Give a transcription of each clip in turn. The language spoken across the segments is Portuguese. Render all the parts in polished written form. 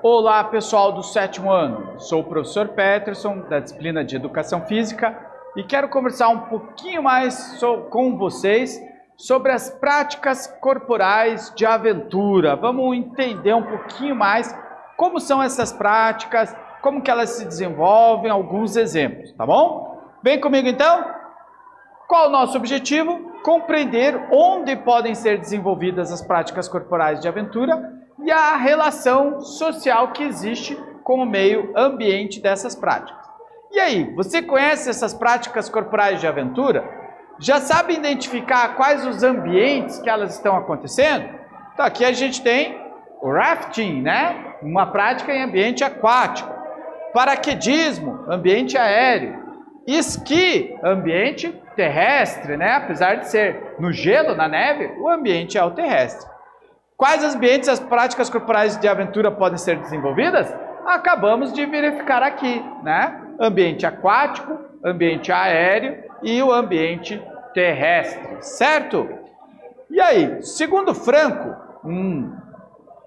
Olá pessoal do 7º ano, sou o professor Peterson da disciplina de Educação Física e quero conversar um pouquinho mais com vocês sobre as práticas corporais de aventura. Vamos entender um pouquinho mais como são essas práticas, como que elas se desenvolvem, alguns exemplos, tá bom? Vem comigo então? Qual o nosso objetivo? Compreender onde podem ser desenvolvidas as práticas corporais de aventura e a relação social que existe com o meio ambiente dessas práticas. E aí, você conhece essas práticas corporais de aventura? Já sabe identificar quais os ambientes que elas estão acontecendo? Então aqui a gente tem o rafting, né? Uma prática em ambiente aquático. Paraquedismo, ambiente aéreo. Esqui, ambiente terrestre, né? Apesar de ser no gelo, na neve, o ambiente é o terrestre. Quais ambientes as práticas corporais de aventura podem ser desenvolvidas? Acabamos de verificar aqui, né? Ambiente aquático, ambiente aéreo e o ambiente terrestre, certo? E aí, segundo Franco, um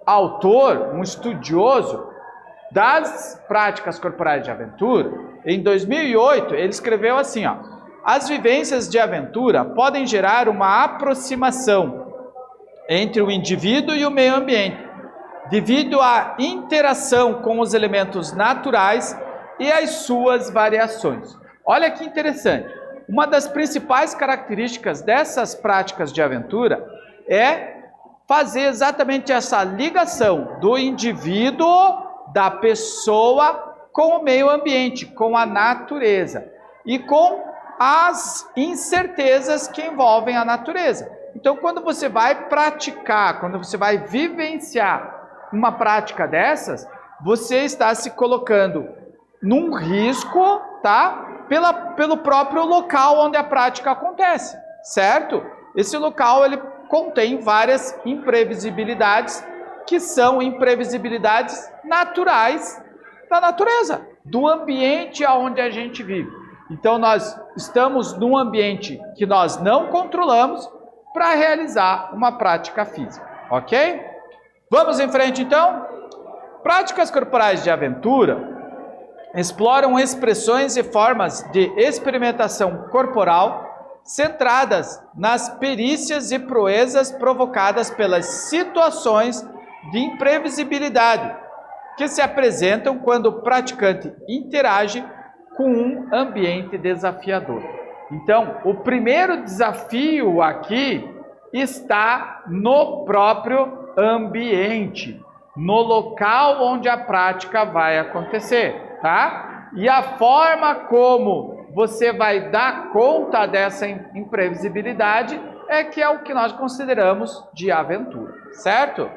autor, um estudioso das práticas corporais de aventura, em 2008 ele escreveu assim, ó: as vivências de aventura podem gerar uma aproximação entre o indivíduo e o meio ambiente, devido à interação com os elementos naturais e as suas variações. Olha que interessante. Uma das principais características dessas práticas de aventura é fazer exatamente essa ligação do indivíduo, da pessoa, com o meio ambiente, com a natureza e com as incertezas que envolvem a natureza. Então, quando você vai praticar, quando você vai vivenciar uma prática dessas, você está se colocando num risco, tá? Pelo próprio local onde a prática acontece, certo? Esse local, ele contém várias imprevisibilidades, que são imprevisibilidades naturais da natureza, do ambiente onde a gente vive. Então, nós estamos num ambiente que nós não controlamos para realizar uma prática física, ok? Vamos em frente, então? Práticas corporais de aventura exploram expressões e formas de experimentação corporal centradas nas perícias e proezas provocadas pelas situações de imprevisibilidade que se apresentam quando o praticante interage com um ambiente desafiador. Então, o primeiro desafio aqui está no próprio ambiente, no local onde a prática vai acontecer, tá? E a forma como você vai dar conta dessa imprevisibilidade é o que nós consideramos de aventura, certo?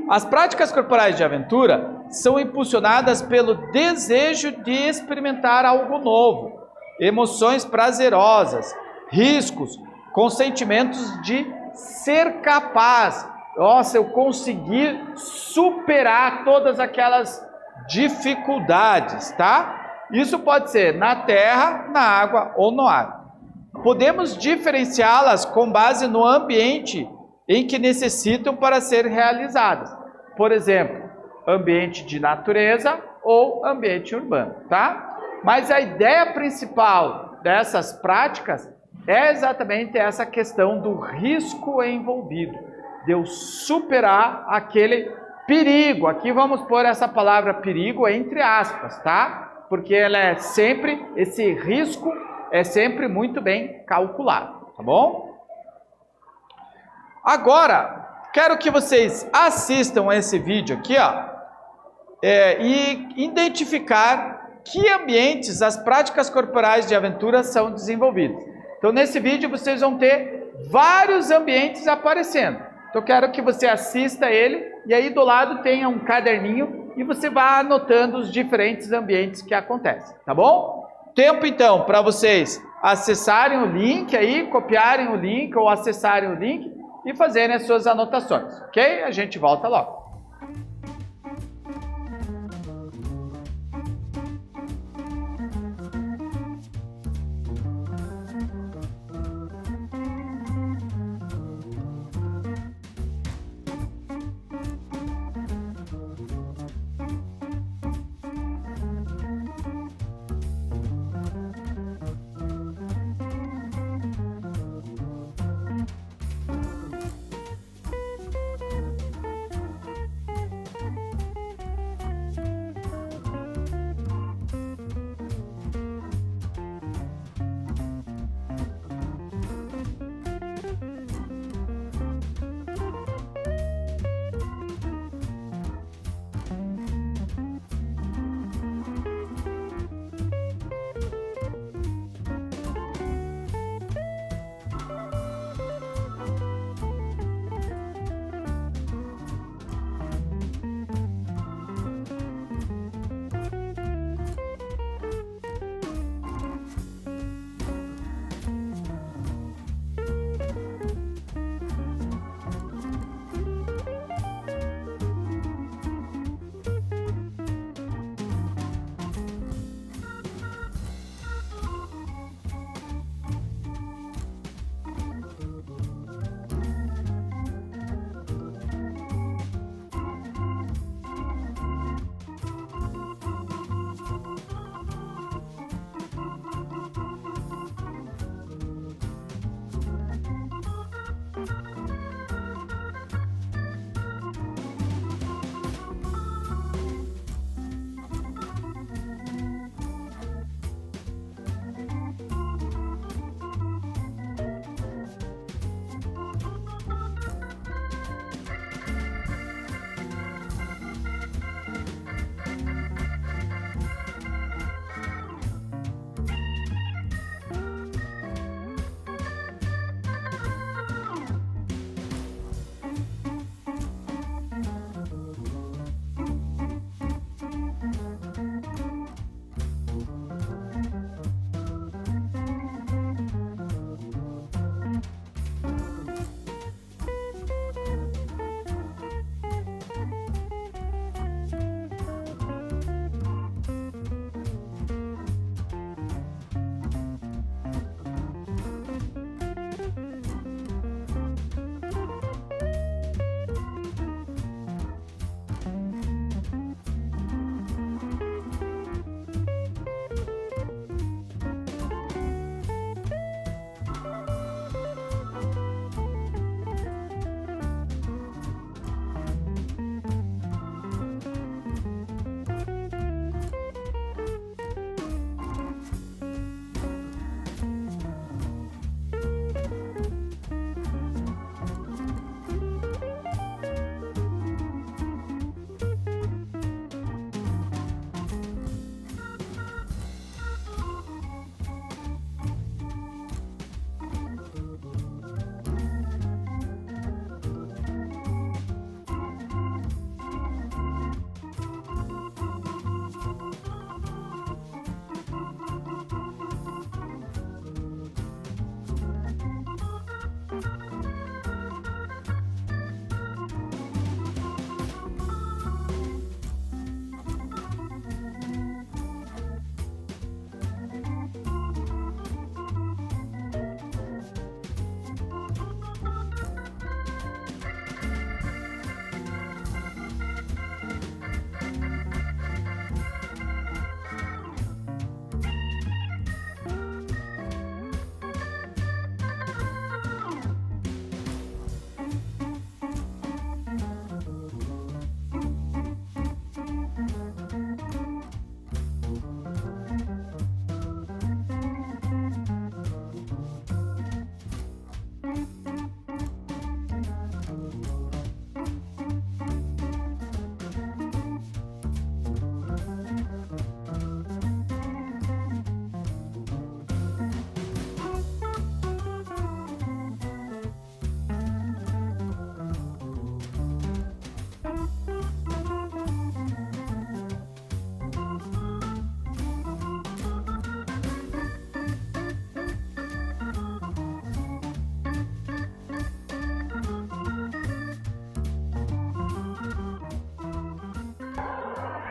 As práticas corporais de aventura são impulsionadas pelo desejo de experimentar algo novo, emoções prazerosas, riscos, com sentimentos de ser capaz. Nossa, eu consegui superar todas aquelas dificuldades, tá? Isso pode ser na terra, na água ou no ar. Podemos diferenciá-las com base no ambiente em que necessitam para ser realizadas. Por exemplo, ambiente de natureza ou ambiente urbano, tá? Mas a ideia principal dessas práticas é exatamente essa questão do risco envolvido, de eu superar aquele perigo. Aqui vamos pôr essa palavra perigo entre aspas, tá? Porque ela é sempre, esse risco é sempre muito bem calculado, tá bom? Agora, quero que vocês assistam esse vídeo aqui, ó, e identificar que ambientes as práticas corporais de aventura são desenvolvidas. Então, nesse vídeo, vocês vão ter vários ambientes aparecendo. Então, eu quero que você assista ele, e aí do lado tenha um caderninho, e você vá anotando os diferentes ambientes que acontecem, tá bom? Tempo, então, para vocês acessarem o link aí, copiarem o link ou acessarem o link e fazerem as suas anotações, ok? A gente volta logo.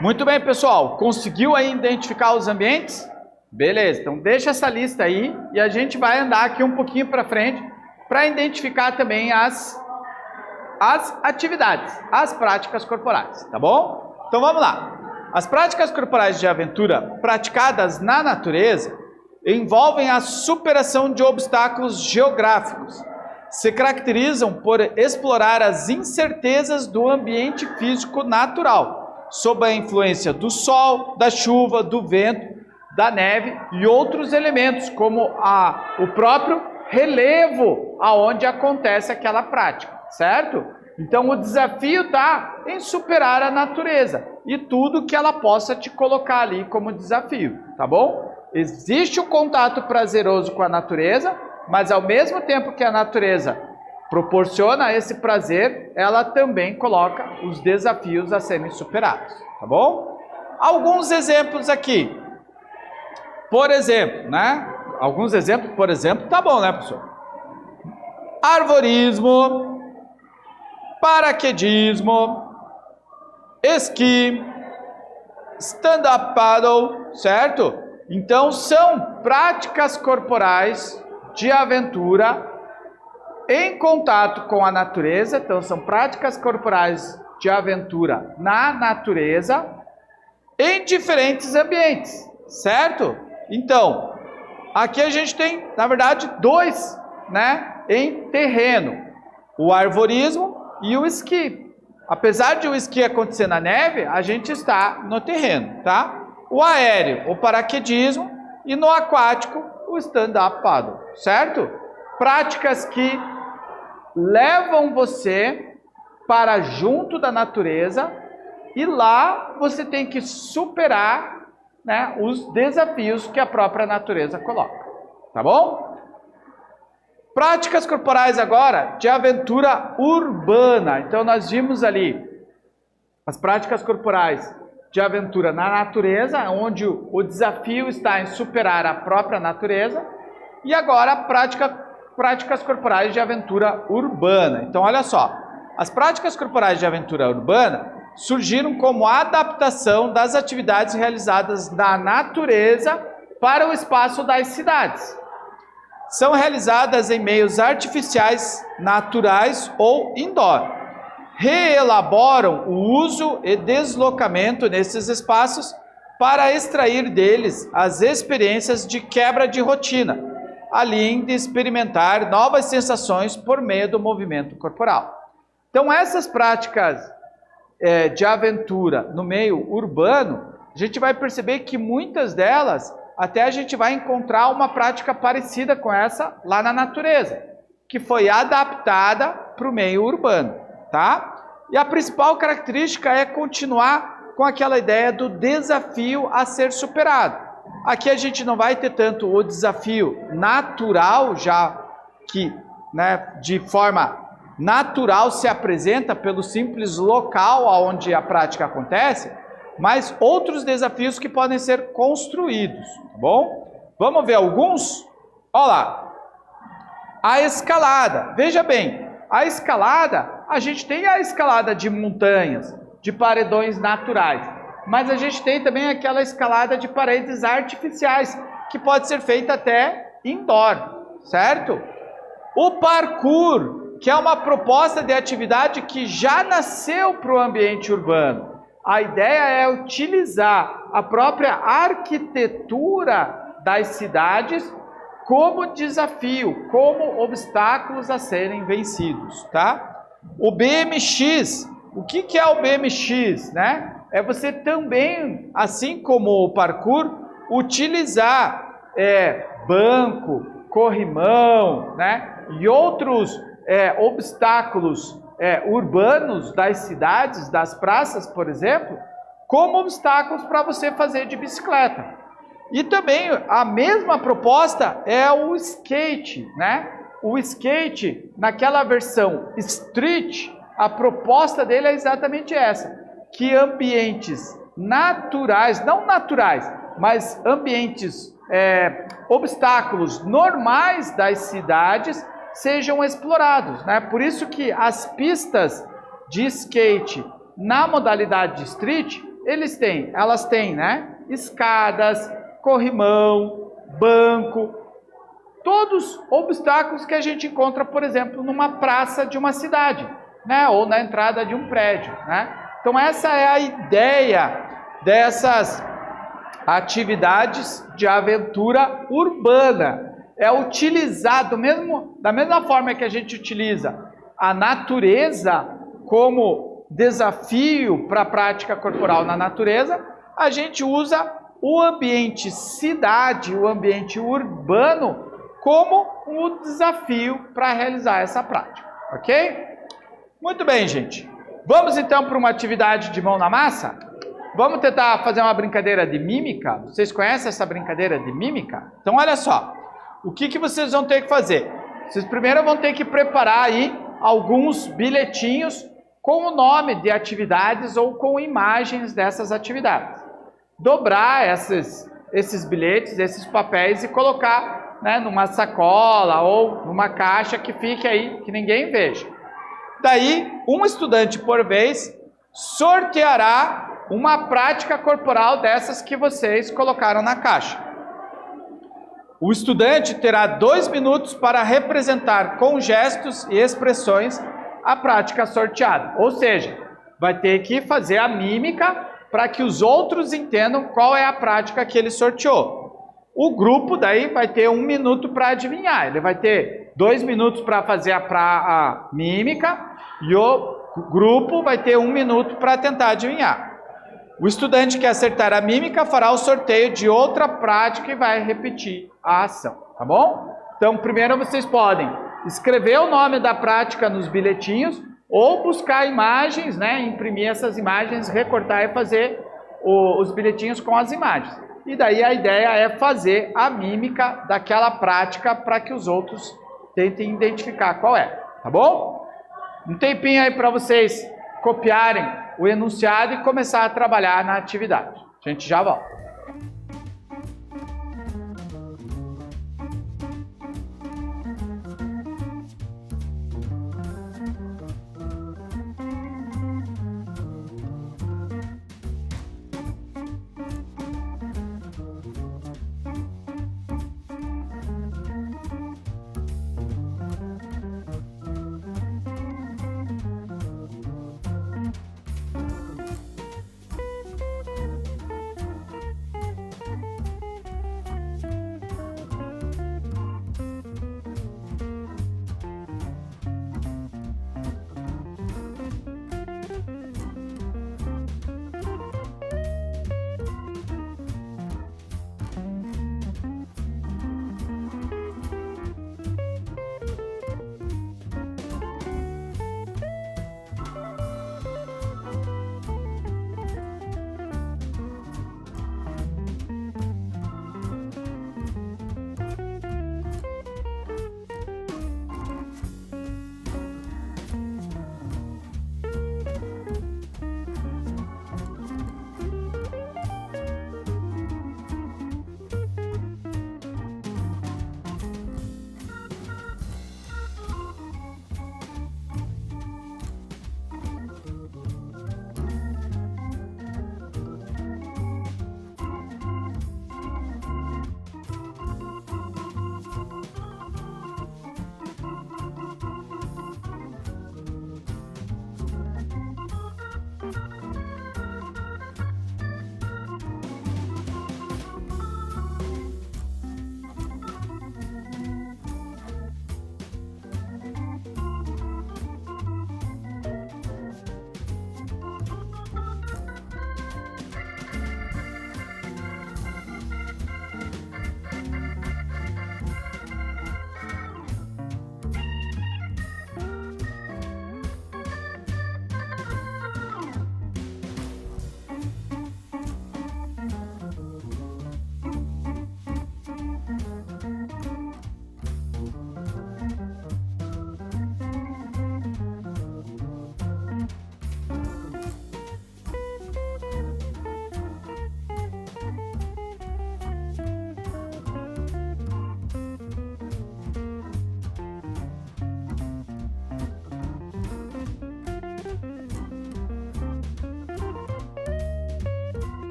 Muito bem, pessoal. Conseguiu aí identificar os ambientes? Beleza, então deixa essa lista aí e a gente vai andar aqui um pouquinho para frente para identificar também as atividades, as práticas corporais, tá bom? Então vamos lá. As práticas corporais de aventura praticadas na natureza envolvem a superação de obstáculos geográficos. Se caracterizam por explorar as incertezas do ambiente físico natural, sob a influência do sol, da chuva, do vento, da neve e outros elementos, como o próprio relevo aonde acontece aquela prática, certo? Então o desafio está em superar a natureza e tudo que ela possa te colocar ali como desafio, tá bom? Existe o contato prazeroso com a natureza, mas ao mesmo tempo que a natureza proporciona esse prazer, ela também coloca os desafios a serem superados, tá bom? Alguns exemplos aqui. Por exemplo, né? Alguns exemplos, por exemplo, tá bom, né, professor? Arvorismo, paraquedismo, esqui, stand-up paddle, certo? Então, são práticas corporais de aventura em contato com a natureza. Então, são práticas corporais de aventura na natureza em diferentes ambientes, certo? Então, aqui a gente tem, na verdade, dois, né, em terreno. O arvorismo e o esqui. Apesar de o esqui acontecer na neve, a gente está no terreno, tá? O aéreo, o paraquedismo, e no aquático, o stand-up paddle, certo? Práticas que levam você para junto da natureza e lá você tem que superar, né, os desafios que a própria natureza coloca, tá bom? Práticas corporais agora de aventura urbana. Então nós vimos ali as práticas corporais de aventura na natureza, onde o desafio está em superar a própria natureza, e agora práticas corporais de aventura urbana. Então olha só, as práticas corporais de aventura urbana surgiram como adaptação das atividades realizadas na natureza para o espaço das cidades. São realizadas em meios artificiais, naturais ou indoor. Reelaboram o uso e deslocamento nesses espaços para extrair deles as experiências de quebra de rotina, além de experimentar novas sensações por meio do movimento corporal. Então essas práticas de aventura no meio urbano, a gente vai perceber que muitas delas, até a gente vai encontrar uma prática parecida com essa lá na natureza, que foi adaptada para o meio urbano, tá? E a principal característica é continuar com aquela ideia do desafio a ser superado. Aqui a gente não vai ter tanto o desafio natural, já que, né, de forma natural se apresenta pelo simples local onde a prática acontece, mas outros desafios que podem ser construídos, tá bom? Vamos ver alguns? Olha lá. A escalada. Veja bem, a escalada, a gente tem a escalada de montanhas, de paredões naturais, mas a gente tem também aquela escalada de paredes artificiais, que pode ser feita até indoor, certo? O parkour, que é uma proposta de atividade que já nasceu para o ambiente urbano. A ideia é utilizar a própria arquitetura das cidades como desafio, como obstáculos a serem vencidos, tá? O BMX, o que é o BMX, né? É você também, assim como o parkour, utilizar banco, corrimão, né? E outros obstáculos urbanos das cidades, das praças, por exemplo, como obstáculos para você fazer de bicicleta. E também a mesma proposta é o skate, né? O skate, naquela versão street, a proposta dele é exatamente essa, que ambientes naturais, não naturais, mas ambientes, obstáculos normais das cidades sejam explorados, né? Por isso que as pistas de skate na modalidade de street elas têm, né, escadas, corrimão, banco, todos obstáculos que a gente encontra, por exemplo, numa praça de uma cidade, né, ou na entrada de um prédio, né? Então essa é a ideia dessas atividades de aventura urbana. É utilizado da mesma forma que a gente utiliza a natureza como desafio para a prática corporal na natureza, a gente usa o ambiente cidade, o ambiente urbano, como um desafio para realizar essa prática, ok? Muito bem, gente. Vamos então para uma atividade de mão na massa? Vamos tentar fazer uma brincadeira de mímica? Vocês conhecem essa brincadeira de mímica? Então olha só, o que vocês vão ter que fazer? Vocês primeiro vão ter que preparar aí alguns bilhetinhos com o nome de atividades ou com imagens dessas atividades. Dobrar esses bilhetes, esses papéis e colocar, né, numa sacola ou numa caixa que fique aí, que ninguém veja. Daí, um estudante por vez sorteará uma prática corporal dessas que vocês colocaram na caixa. O estudante terá 2 minutos para representar com gestos e expressões a prática sorteada. Ou seja, vai ter que fazer a mímica para que os outros entendam qual é a prática que ele sorteou. O grupo daí vai ter 1 minuto para adivinhar. Ele vai ter 2 minutos para fazer a mímica e o grupo vai ter 1 minuto para tentar adivinhar. O estudante que acertar a mímica fará o sorteio de outra prática e vai repetir a ação, tá bom? Então, primeiro vocês podem escrever o nome da prática nos bilhetinhos ou buscar imagens, né, imprimir essas imagens, recortar e fazer os bilhetinhos com as imagens. E daí a ideia é fazer a mímica daquela prática para que os outros tentem identificar qual é, tá bom? Um tempinho aí para vocês copiarem o enunciado e começar a trabalhar na atividade. A gente já volta.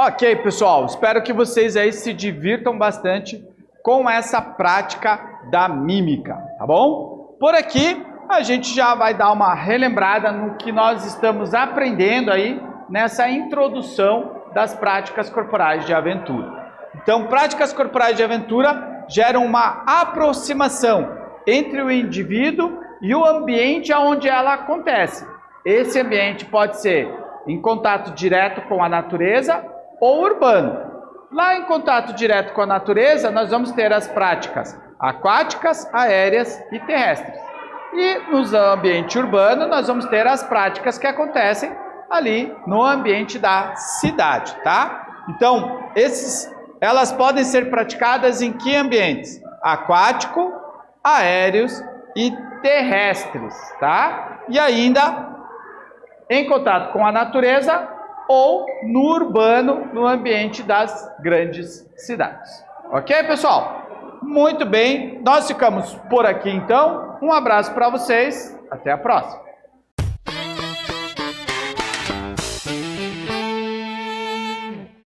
Ok, pessoal, espero que vocês aí se divirtam bastante com essa prática da mímica, tá bom? Por aqui, a gente já vai dar uma relembrada no que nós estamos aprendendo aí nessa introdução das práticas corporais de aventura. Então, práticas corporais de aventura geram uma aproximação entre o indivíduo e o ambiente onde ela acontece. Esse ambiente pode ser em contato direto com a natureza ou urbano. Lá em contato direto com a natureza, nós vamos ter as práticas aquáticas, aéreas e terrestres. E no ambiente urbano, nós vamos ter as práticas que acontecem ali no ambiente da cidade, tá? Então, elas podem ser praticadas em que ambientes? Aquático, aéreos e terrestres, tá? E ainda em contato com a natureza ou no urbano, no ambiente das grandes cidades. Ok, pessoal? Muito bem, nós ficamos por aqui então. Um abraço para vocês, até a próxima.